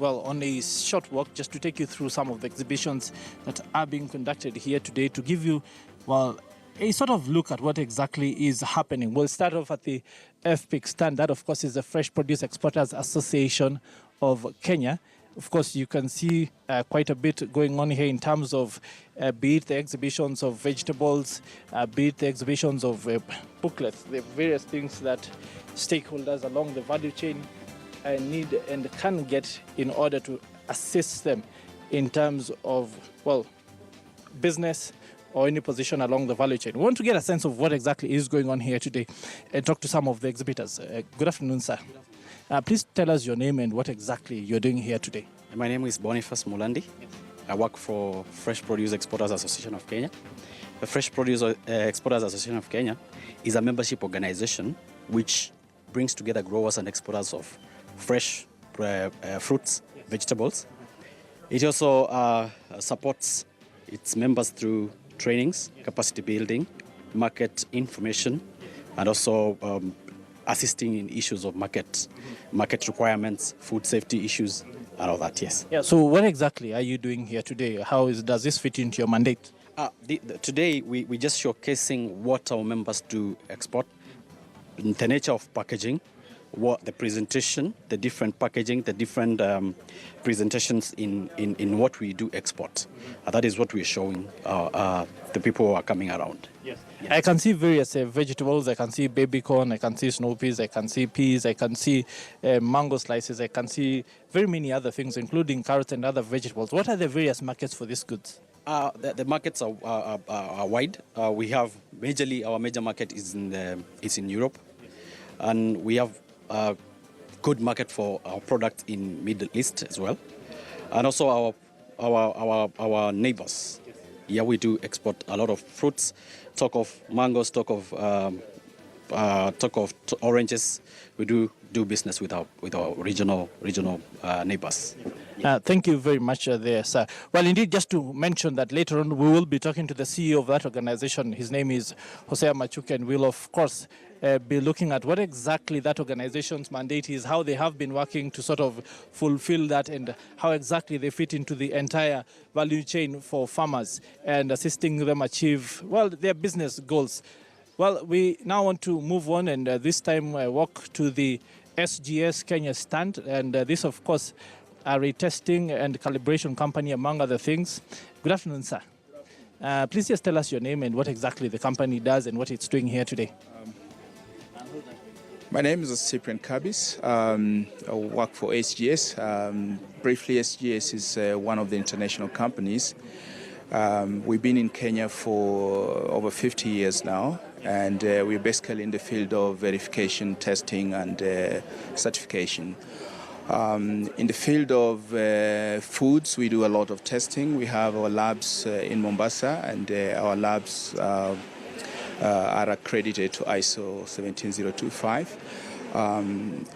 on a short walk just to take you through some of the exhibitions that are being conducted here today to give you, a sort of look at what exactly is happening. We'll start off at the FPIC stand. That, of course, is the Fresh Produce Exporters Association of Kenya. Of course, you can see quite a bit going on here in terms of be it the exhibitions of vegetables, be it the exhibitions of booklets, the various things that stakeholders along the value chain need and can get in order to assist them in terms of, business or any position along the value chain. We want to get a sense of what exactly is going on here today and talk to some of the exhibitors. Good afternoon, sir. Please tell us your name and what exactly you're doing here today. My name is Boniface Mulandi. Yes. I work for Fresh Produce Exporters Association of Kenya. The Fresh Produce Exporters Association of Kenya is a membership organization which brings together growers and exporters of fresh fruits, yes, vegetables. It also supports its members through trainings, yes, capacity building, market information, and also assisting in issues of market requirements, food safety issues, and all that, yes. Yeah, so what exactly are you doing here today? Does this fit into your mandate? Today, we just showcasing what our members do export, the nature of packaging, what the presentation, the different packaging, the different presentations in what we do export. That is what we're showing the people who are coming around. Yes. Yes. I can see various vegetables. I can see baby corn. I can see snow peas. I can see peas. I can see mango slices. I can see very many other things, including carrots and other vegetables. What are the various markets for these goods? The markets are wide. We have our major market is in Europe, and we have a good market for our product in Middle East as well, and also our neighbors. Yeah, we do export a lot of fruits. Talk of mangoes, talk of oranges. We do business with our regional neighbors. Thank you very much there, sir. Well, indeed, just to mention that later on we will be talking to the CEO of that organization. His name is Hosea Machuka, and we'll, of course, be looking at what exactly that organization's mandate is, how they have been working to sort of fulfill that, and how exactly they fit into the entire value chain for farmers and assisting them achieve, their business goals. Well, we now want to move on and this time walk to the SGS Kenya stand, and this, of course, a retesting and calibration company, among other things. Good afternoon, sir. Please just tell us your name and what exactly the company does and what it's doing here today. My name is Cyprian Kabis. I work for SGS. Briefly, SGS is one of the international companies. We've been in Kenya for over 50 years now, and we're basically in the field of verification, testing, and certification. In the field of foods, we do a lot of testing. We have our labs in Mombasa, and our labs are accredited to ISO 17025.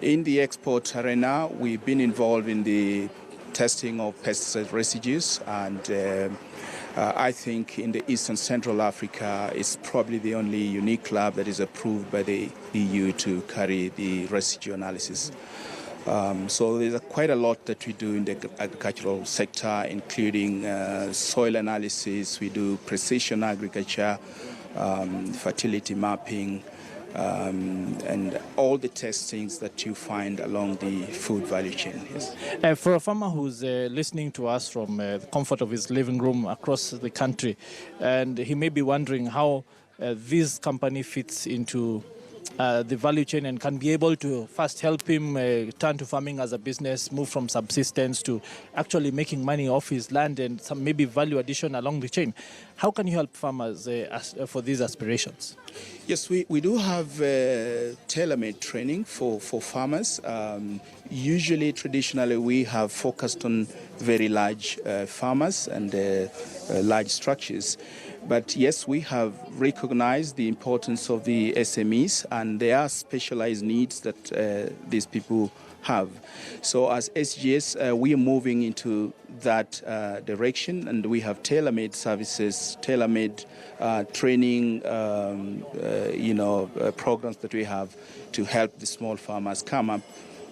In the export arena, we've been involved in the testing of pesticide residues, and I think in the Eastern Central Africa, it's probably the only unique lab that is approved by the EU to carry the residue analysis. So there's quite a lot that we do in the agricultural sector, including soil analysis. We do precision agriculture, fertility mapping, and all the testings that you find along the food value chain. Yes. For a farmer who's listening to us from the comfort of his living room across the country, and he may be wondering how this company fits into the value chain and can be able to first help him turn to farming as a business, move from subsistence to actually making money off his land and some maybe value addition along the chain. How can you help farmers for these aspirations? Yes, we do have tailor-made training for farmers. Usually, traditionally, we have focused on very large farmers and large structures. But yes, we have recognized the importance of the SMEs, and there are specialized needs that these people have. So as SGS, we are moving into that direction, and we have tailor-made services, tailor-made training, programs that we have to help the small farmers come up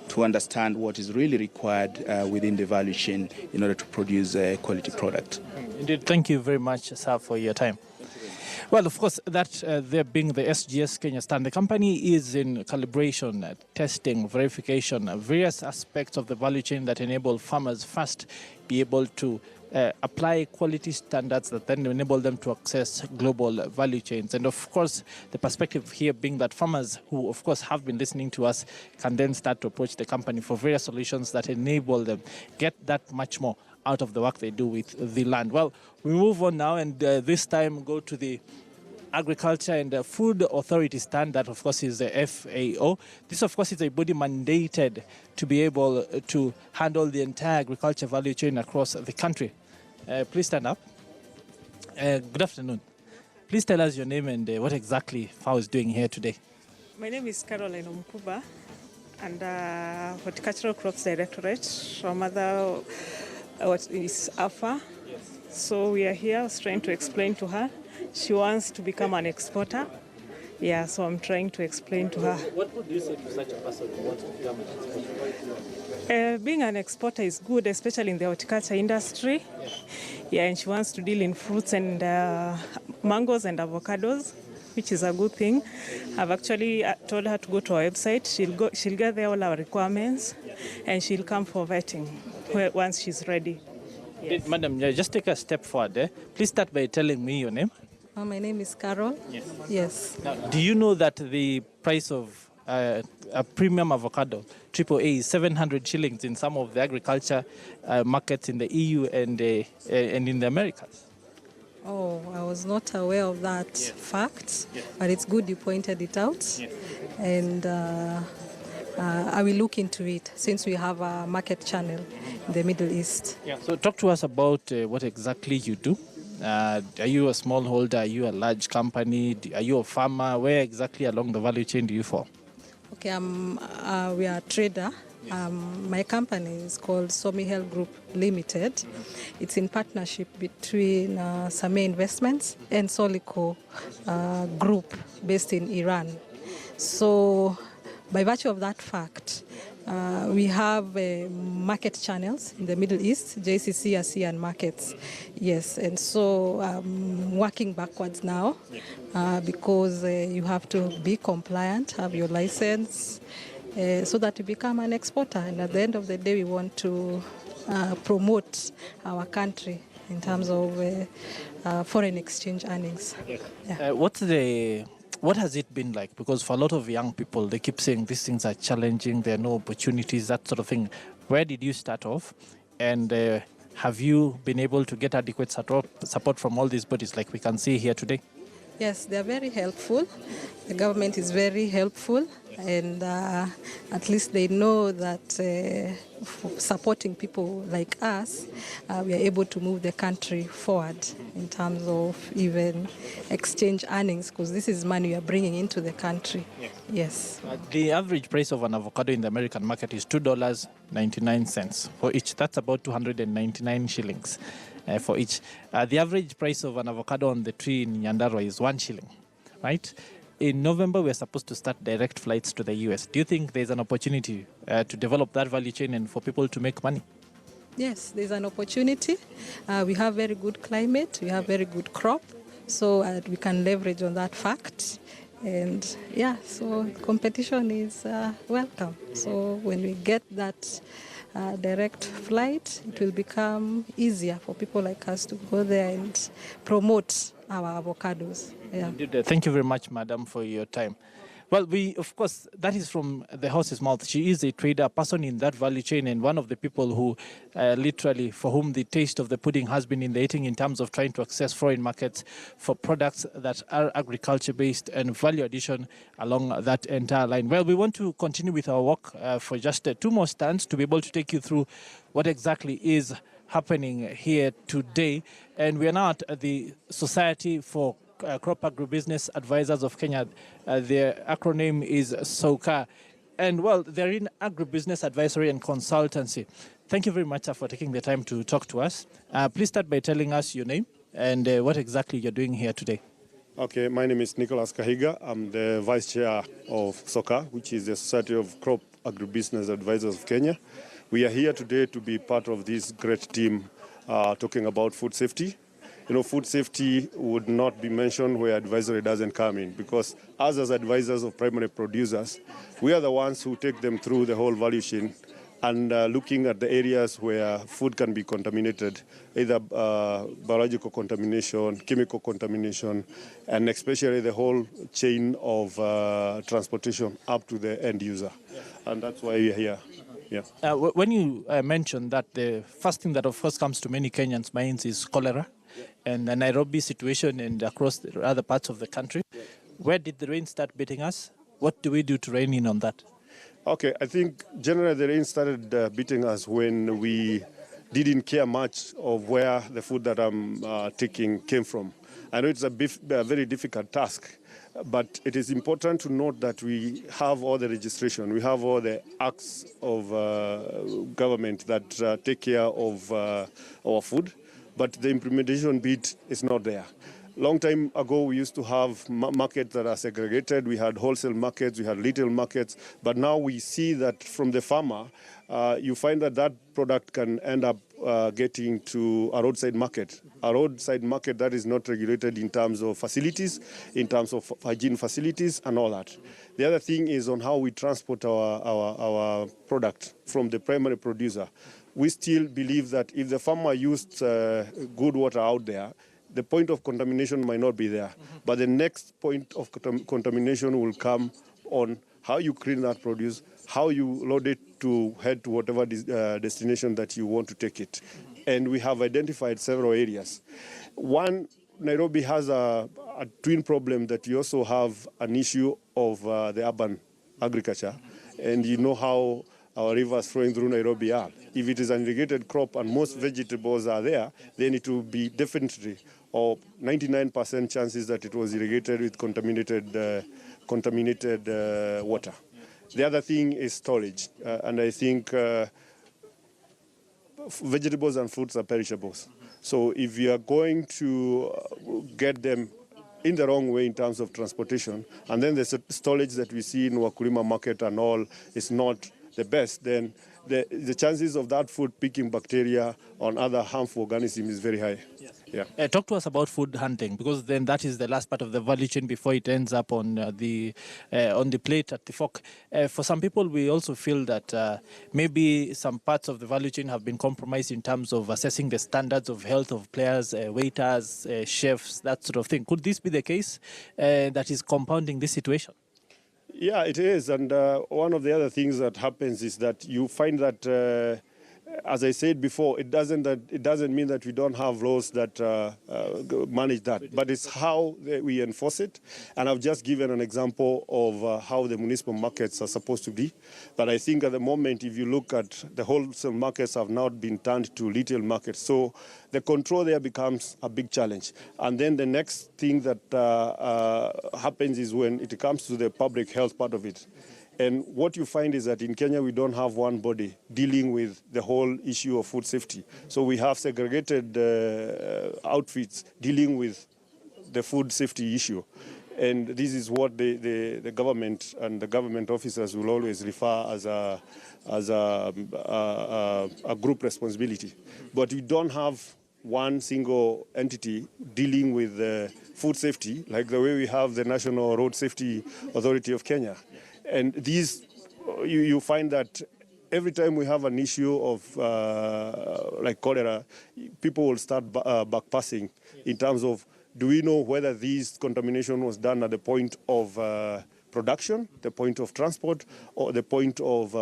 to understand what is really required within the value chain in order to produce a quality product. Indeed, thank you very much, sir, for your time. Well, of course, that there being the SGS Kenya stand, the company is in calibration, testing, verification, various aspects of the value chain that enable farmers first be able to apply quality standards that then enable them to access global value chains. And of course, the perspective here being that farmers who, of course, have been listening to us can then start to approach the company for various solutions that enable them get that much more out of the work they do with the land. Well, we move on now, and this time go to the Agriculture and Food Authority stand, that of course is the FAO. This of course is a body mandated to be able to handle the entire agriculture value chain across the country. Please stand up. Good afternoon. Please tell us your name and what exactly FAO is doing here today. My name is Caroline Omkuba, and Horticultural Crops Directorate from what is AFA. Yes. So we are here. I was trying to explain to her. She wants to become an exporter. Yeah, so I'm trying to explain to her. What would you say to such a person who wants to become an exporter? Being an exporter is good, especially in the horticulture industry. Yes. Yeah, and she wants to deal in fruits and mangoes and avocados, which is a good thing. I've actually told her to go to our website. She'll get there all our requirements, and she'll come for vetting once she's ready. Yes. Madam, just take a step forward there. Please start by telling me your name. My name is Carol. Yes. Yes. Now, do you know that the price of a premium avocado, AAA, is 700 shillings in some of the agriculture markets in the EU and in the Americas? Oh, I was not aware of that fact, but it's good you pointed it out. And I will look into it since we have a market channel in the Middle East. Yeah. So talk to us about what exactly you do. Are you a smallholder? Are you a large company? Are you a farmer? Where exactly along the value chain do you fall? Okay, we are a trader. My company is called Somihel Group Limited. It's in partnership between Sameh Investments and Solico Group based in Iran. So by virtue of that fact, we have market channels in the Middle East, JCC, ASEAN markets. Yes, and so I'm working backwards now because you have to be compliant, have your license, so that you become an exporter. And at the end of the day, we want to promote our country in terms of foreign exchange earnings. Yeah. What has it been like? Because for a lot of young people, they keep saying these things are challenging, there are no opportunities, that sort of thing. Where did you start off? And have you been able to get adequate support from all these bodies like we can see here today? Yes, they are very helpful. The government is very helpful, and at least they know that supporting people like us, we are able to move the country forward in terms of even exchange earnings, because this is money we are bringing into the country. Yes. The average price of an avocado in the American market is $2.99 for each. That's about 299 shillings. For each. The average price of an avocado on the tree in Nyandarua is 1 shilling, right? In November, we're supposed to start direct flights to the US. Do you think there's an opportunity to develop that value chain and for people to make money? Yes, there's an opportunity. We have very good climate, we have very good crop, so we can leverage on that fact. And yeah, so competition is welcome. So when we get that direct flight, it will become easier for people like us to go there and promote our avocados. Yeah. Indeed. Thank you very much, madam, for your time. Well, of course, that is from the horse's mouth. She is a trader, a person in that value chain, and one of the people who literally, for whom the taste of the pudding has been in the eating in terms of trying to access foreign markets for products that are agriculture-based and value addition along that entire line. Well, we want to continue with our work for just 2 more stands to be able to take you through what exactly is happening here today. And we are now at the Society for Crop Agribusiness Advisors of Kenya. Their acronym is SOCA. And well, they're in agribusiness advisory and consultancy. Thank you very much for taking the time to talk to us. Please start by telling us your name and what exactly you're doing here today. Okay, my name is Nicholas Kahiga. I'm the Vice Chair of SOCA, which is the Society of Crop Agribusiness Advisors of Kenya. We are here today to be part of this great team talking about food safety. You know, food safety would not be mentioned where advisory doesn't come in, because us as advisors of primary producers, we are the ones who take them through the whole value chain and looking at the areas where food can be contaminated, either biological contamination, chemical contamination, and especially the whole chain of transportation up to the end user. And that's why we're here. Yeah. When you mentioned that, the first thing that of course comes to many Kenyans' minds is cholera and the Nairobi situation and across the other parts of the country. Where did the rain start beating us? What do we do to rein in on that? Okay, I think generally the rain started beating us when we didn't care much of where the food that I'm taking came from. I know it's a very difficult task, but it is important to note that we have all the registration, we have all the acts of government that take care of our food, but the implementation bit is not there. Long time ago, we used to have markets that are segregated. We had wholesale markets, we had retail markets. But now we see that from the farmer, you find that that product can end up getting to a roadside market. A roadside market that is not regulated in terms of facilities, in terms of hygiene facilities and all that. The other thing is on how we transport our product from the primary producer. We still believe that if the farmer used good water out there, the point of contamination might not be there. But the next point of contamination will come on how you clean that produce, how you load it to head to whatever destination that you want to take it. And we have identified several areas. One, Nairobi has a twin problem that you also have an issue of the urban agriculture. And you know how our rivers flowing through Nairobi are. If it is an irrigated crop and most vegetables are there, then it will be definitely, or 99% chances that it was irrigated with contaminated water. The other thing is storage, and I think vegetables and fruits are perishables. So if you are going to get them in the wrong way in terms of transportation, and then the storage that we see in Wakulima market and all is not the best, then the chances of that food picking bacteria on other harmful organisms is very high. Yes. Yeah. Talk to us about food hunting, because then that is the last part of the value chain before it ends up on the plate at the fork. For some people, we also feel that maybe some parts of the value chain have been compromised in terms of assessing the standards of health of players, waiters, chefs, that sort of thing. Could this be the case that is compounding this situation? Yeah, it is. And one of the other things that happens is that you find that, as I said before, it doesn't mean that we don't have laws that manage that, but it's how we enforce it. And I've just given an example of how the municipal markets are supposed to be. But I think at the moment, if you look at the wholesale markets have now been turned to retail markets. So the control there becomes a big challenge. And then the next thing that happens is when it comes to the public health part of it. And what you find is that in Kenya, we don't have one body dealing with the whole issue of food safety. So we have segregated outfits dealing with the food safety issue. And this is what the government and the government officers will always refer as a group responsibility. But we don't have one single entity dealing with food safety, like the way we have the National Road Safety Authority of Kenya. And these, you find that every time we have an issue of like cholera, people will start backpassing in terms of, do we know whether this contamination was done at the point of production, the point of transport, or the point of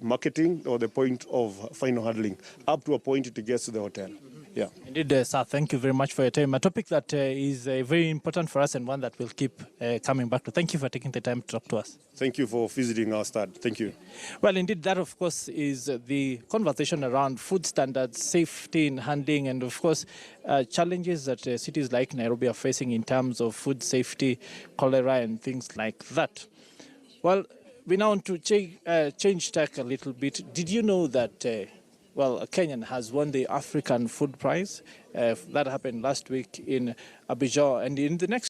marketing, or the point of final handling, up to a point it gets to the hotel. Yeah. Indeed, sir, thank you very much for your time. A topic that is very important for us and one that we'll keep coming back to. Thank you for taking the time to talk to us. Thank you for visiting our stand. Thank you. Well, indeed, that, of course, is the conversation around food standards, safety in handling, and, of course, challenges that cities like Nairobi are facing in terms of food safety, cholera, and things like that. Well, we now want to change tack a little bit. Did you know that a Kenyan has won the African Food Prize? That happened last week in Abidjan. And in the next